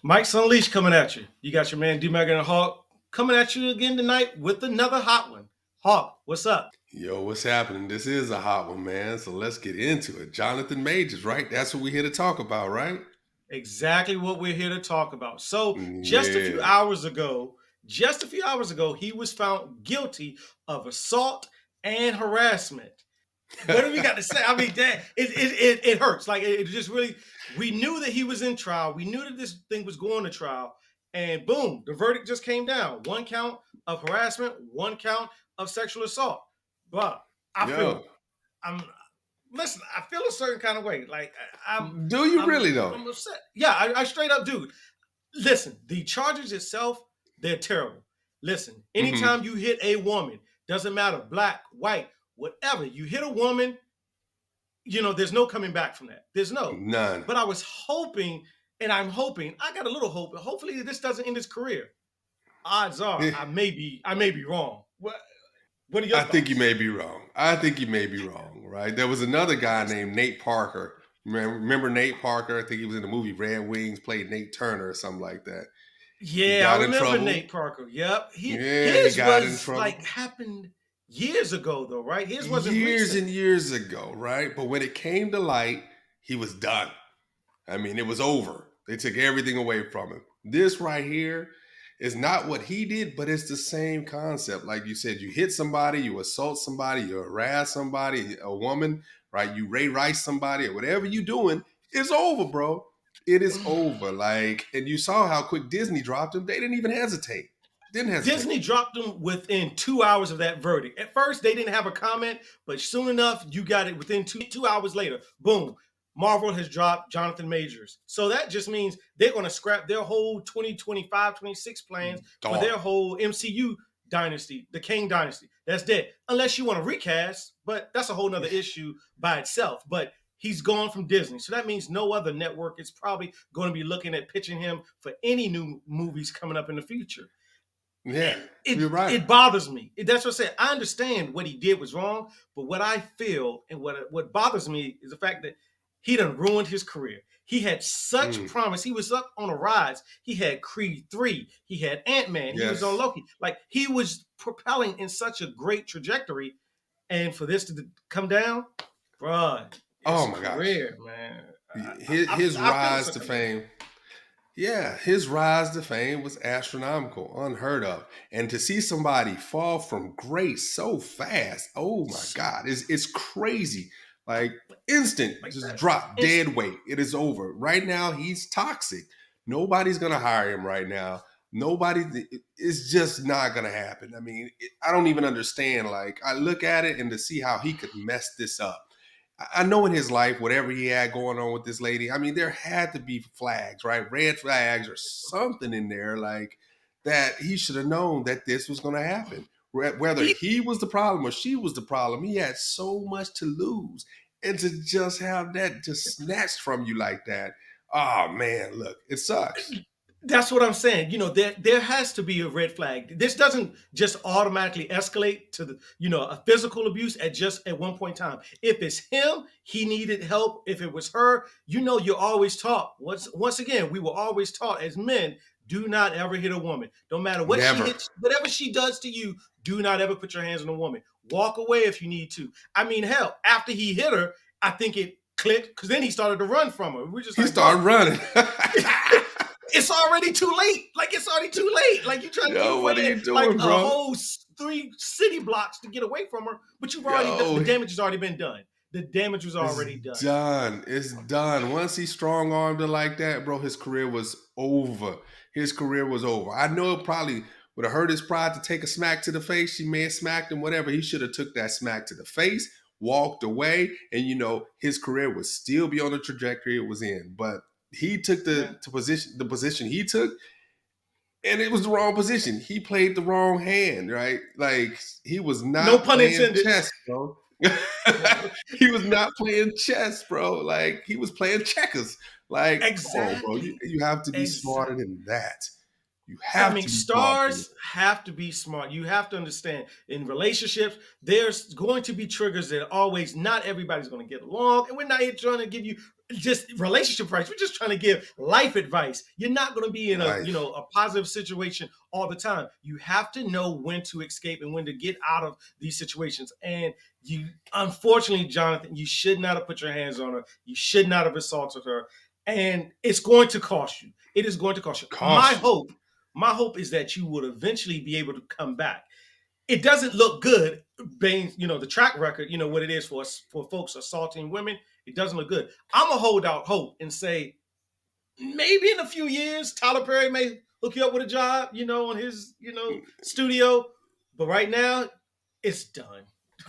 Mike's Unleashed coming at you. You got your man D Megan and Hawk coming at you again tonight with another hot one. Hawk, what's up? Yo, what's happening? This is a hot one, man. So let's get into it. Jonathan Majors, right? That's what we're here to talk about, right? Exactly what we're here to talk about. So, Yeah. just a few hours ago, he was found guilty of assault and harassment. What do we got to say? I mean, that it hurts. Like it just really. We knew that he was in trial. We knew that this thing was going to trial, and boom, the verdict just came down. One count of harassment, one count of sexual assault. But I feel Yo, I'm listen. I feel a certain kind of way. Like do you I'm really though? I'm upset. Yeah, I straight up do. Listen, the charges itself, they're terrible. Listen, Hmm. anytime you hit a woman, doesn't matter, black, white, whatever, you hit a woman, there's no coming back from that. There's no. None. But I was hoping, and I'm hoping, I got a little hope, but hopefully this doesn't end his career. Odds are Eh, I may be wrong. What are your I think you thoughts? may be wrong. I think you may be wrong, right? There was another guy named Nate Parker. Remember Nate Parker? I think he was in the movie Red Wings, played Nate Turner or something like that. He Yeah, I got in remember trouble. Nate Parker. Yep. Yeah, he His got in was trouble. like happened years ago though, right? His wasn't Years recent. and years ago, right? But when it came to light, he was done. I mean, it was over. They took everything away from him. This right here is not what he did, but it's the same concept. Like you said, you hit somebody, you assault somebody, you harass somebody, a woman, right? You Ray Rice somebody, or whatever you doing, it's over, bro. It is over. Like, and you saw how quick Disney dropped him. They didn't even hesitate. Didn't hesitate. Disney dropped them within 2 hours of that verdict. At first, they didn't have a comment, but soon enough, you got it within two hours later. Boom. Marvel has dropped Jonathan Majors. So that just means they're going to scrap their whole 2025, 26 plans for Gone. their whole MCU dynasty, the King dynasty. That's dead. Unless you want to recast, but that's a whole nother issue by itself. But he's gone from Disney. So that means no other network is probably going to be looking at pitching him for any new movies coming up in the future. Yeah, And you're it right. it bothers me. That's what I said. I understand what he did was wrong, but what I feel and what bothers me is the fact that he done ruined his career. He had such Mm, promise. He was up on a rise. He had Creed 3. He had Ant-Man. He was on yes. Loki. Like he was propelling in such a great trajectory. And for this to come down, bruh, his Oh my gosh. career, man. His I feel a rise to certain way. fame. Yeah, his rise to fame was astronomical, unheard of. And to see somebody fall from grace so fast, oh my God, it's crazy. Like instant, Like just that. drop, dead Instant. weight. It is over. Right now, he's toxic. Nobody's gonna hire him right now. Nobody, it's just not gonna happen. I mean, I don't even understand. Like, I look at it and to see how he could mess this up. I know in his life, whatever he had going on with this lady, I mean, there had to be flags, right? Red flags or something in there, like that he should have known that this was going to happen. Whether He he was the problem or she was the problem, he had so much to lose. And to just have that just snatched from you like that, oh man, look, it sucks. That's what I'm saying. There has to be a red flag. This doesn't just automatically escalate to a physical abuse at one point in time. If it's him, he needed help. If it was her, you're always taught. Once again, we were always taught as men, do not ever hit a woman. No matter what she Never. hits, whatever she does to you, do not ever put your hands on a woman. Walk away if you need to. I mean, hell, after he hit her, I think it clicked because then he started to run from her. We're just He like, bro, started running. it's already too late. Like it's already too late. Like you trying to get Yo, what are away you like doing, a bro? whole three city blocks to get away from her, but you've already done the Yo, damage has already been done. The damage was it's already done. done. It's done. Once he strong armed her like that, bro, his career was over. His career was over. I know it probably would have hurt his pride to take a smack to the face. She may have smacked him, whatever. He should have took that smack to the face, walked away, and his career would still be on the trajectory it was in. But he took Yeah. the position he took, and it was the wrong position. He played the wrong hand, right? Like he was No not pun playing intended. chess, bro. Yeah. He was not playing chess, bro. Like he was playing checkers. Like, come on, bro. You, Exactly. you have to be smarter Exactly. than that. You I have mean, to be smarter than stars have to be smart. You have to understand in relationships, there's going to be triggers that always not everybody's going to get along. And we're not here trying to give you just relationship advice. We're just trying to give life advice. You're not going to be in a Life. a positive situation all the time. You have to know when to escape and when to get out of these situations. And you, unfortunately, Jonathan, you should not have put your hands on her. You should not have assaulted her. And it's going to cost you. It is going to cost you. Caution. My hope is that you would eventually be able to come back. It doesn't look good being, the track record, what it is for us, for folks assaulting women. It doesn't look good. I'm gonna hold out hope and say maybe in a few years Tyler Perry may hook you up with a job, on his, studio. But right now, it's done.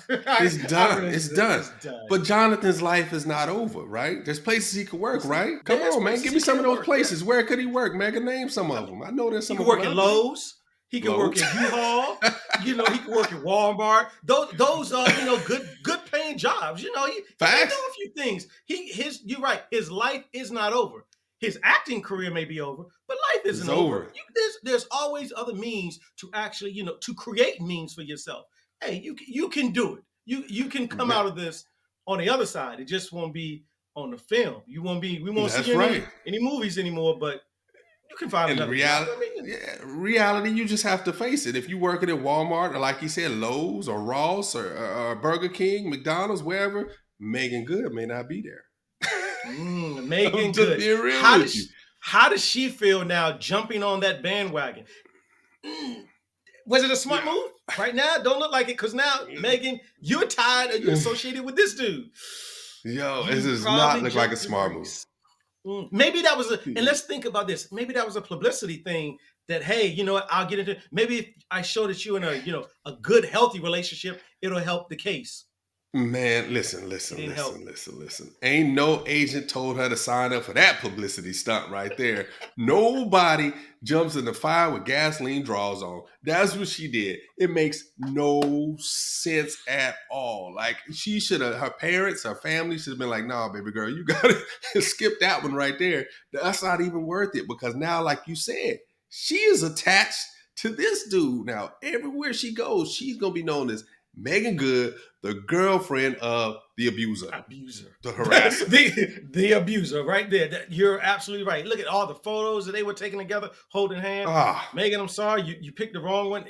It's I done. really, It's done. it's done. But Jonathan's life is not over, right? There's places he could work, Listen, right? Come there's on, man. places Give me he some of can those work. Yeah, places. Where could he work, Megan? Name some I of mean, them. I know there's he some can of them work at out there. Lowe's. He can work Lowe's. at U-Haul. He can work at Walmart. Those are good paying jobs. He can do Facts. a few things. You're right. His life is not over. His acting career may be over, but life It's isn't over. over. There's always other means to actually to create means for yourself. Hey, you can do it. You can come Man, out of this on the other side. It just won't be on the film. We won't see that's you in right. any movies anymore. But you can find And another job. reality, I mean, yeah, reality, you just have to face it. If you working at Walmart or like you said, Lowe's or Ross or Burger King, McDonald's, wherever, Megan Good may not be there. I'm Megan just Good. being real How with does you. she, how does she feel now jumping on that bandwagon? Mm, was it a smart Yeah. move? Right now, don't look like it because now, Megan, you're tied or you're associated with this dude. Yo, it You does not probably look like a jumped the smart move. brakes. Maybe that was and let's think about this. Maybe that was a publicity thing that, hey, you know what, I'll get into. Maybe if I show that you're in a good, healthy relationship, it'll help the case. Man, It didn't help. listen. Ain't no agent told her to sign up for that publicity stunt right there. Nobody jumps in the fire with gasoline draws on. That's what she did. It makes no sense at all. Like she should have, her parents, her family should have been like, nah, baby girl, you gotta skip that one right there. That's not even worth it because now, like you said, she is attached to this dude. Now, everywhere she goes, she's gonna be known as Megan Good, the girlfriend of the abuser, Abuser. the harasser. the abuser right there. You're absolutely right. Look at all the photos that they were taking together, holding hand. Ah, Megan, I'm sorry, you picked the wrong one.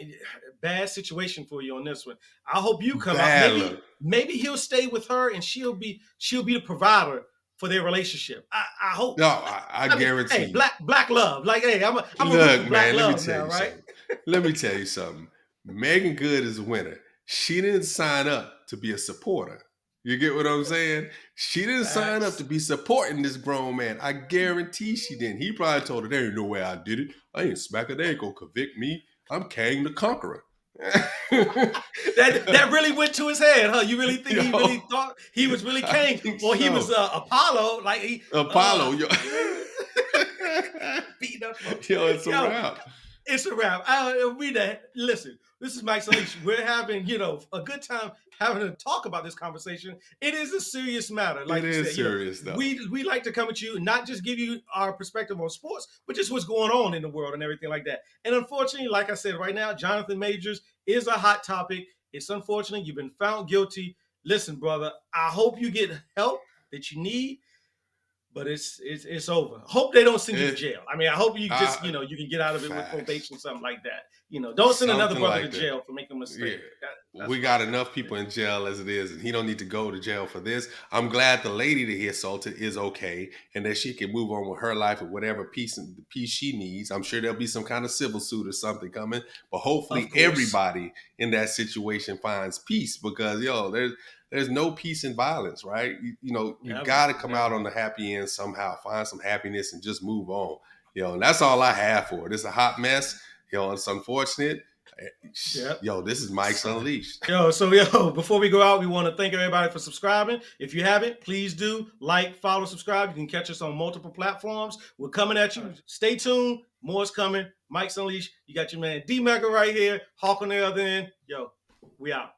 Bad situation for you on this one. I hope you come out. bad luck. Maybe he'll stay with her and she'll be the provider for their relationship. I hope. No, I I mean, hey, guarantee you. black love. Like, hey, I'm a root for Look, black man, let me love tell now, you right? something. Let me tell you something. Megan Good is a winner. She didn't sign up to be a supporter. You get what I'm saying? She didn't sign up to Facts. be supporting this grown man. I guarantee she didn't. He probably told her, there ain't no way I did it. I ain't smack her. They ain't gonna convict me. I'm Kang the Conqueror. That really went to his head, huh? You really think he really Yo, thought he was really I Kane, think or he was so. Apollo, like he Apollo, yo. beating up folks. Yo, it's a Yo, wrap. it's a wrap. Listen, this is Mike Salish. We're having, a good time having to talk about this conversation. It is a serious matter, It like you is said. serious though. We like to come at you, not just give you our perspective on sports, but just what's going on in the world and everything like that. And unfortunately, like I said, right now, Jonathan Majors is a hot topic. It's unfortunate you've been found guilty. Listen, brother, I hope you get help that you need. But it's over. Hope they don't send you to It, jail. I mean, I hope you just I, you can get out of it with facts. probation, something like that. Don't send another Something brother to like that. jail for making a Yeah. mistake. That's We what I got got enough to say. people in jail as it is, and he don't need to go to jail for this. I'm glad the lady that he assaulted is okay, and that she can move on with her life with whatever peace she needs. I'm sure there'll be some kind of civil suit or something coming, but Of hopefully course, everybody in that situation finds peace because there's no peace in violence, right? You never, got to come out never. on the happy end somehow, find some happiness, and just move on. And that's all I have for it. It's a hot mess. It's unfortunate. Yep. Yo, this is Mike's Sorry. Unleashed. Before we go out, we want to thank everybody for subscribing. If you haven't, please do like, follow, subscribe. You can catch us on multiple platforms. We're coming at you. Stay tuned. More is coming. Mike's Unleashed. You got your man D Mecca right here. Hawk on the other end. Yo, we out.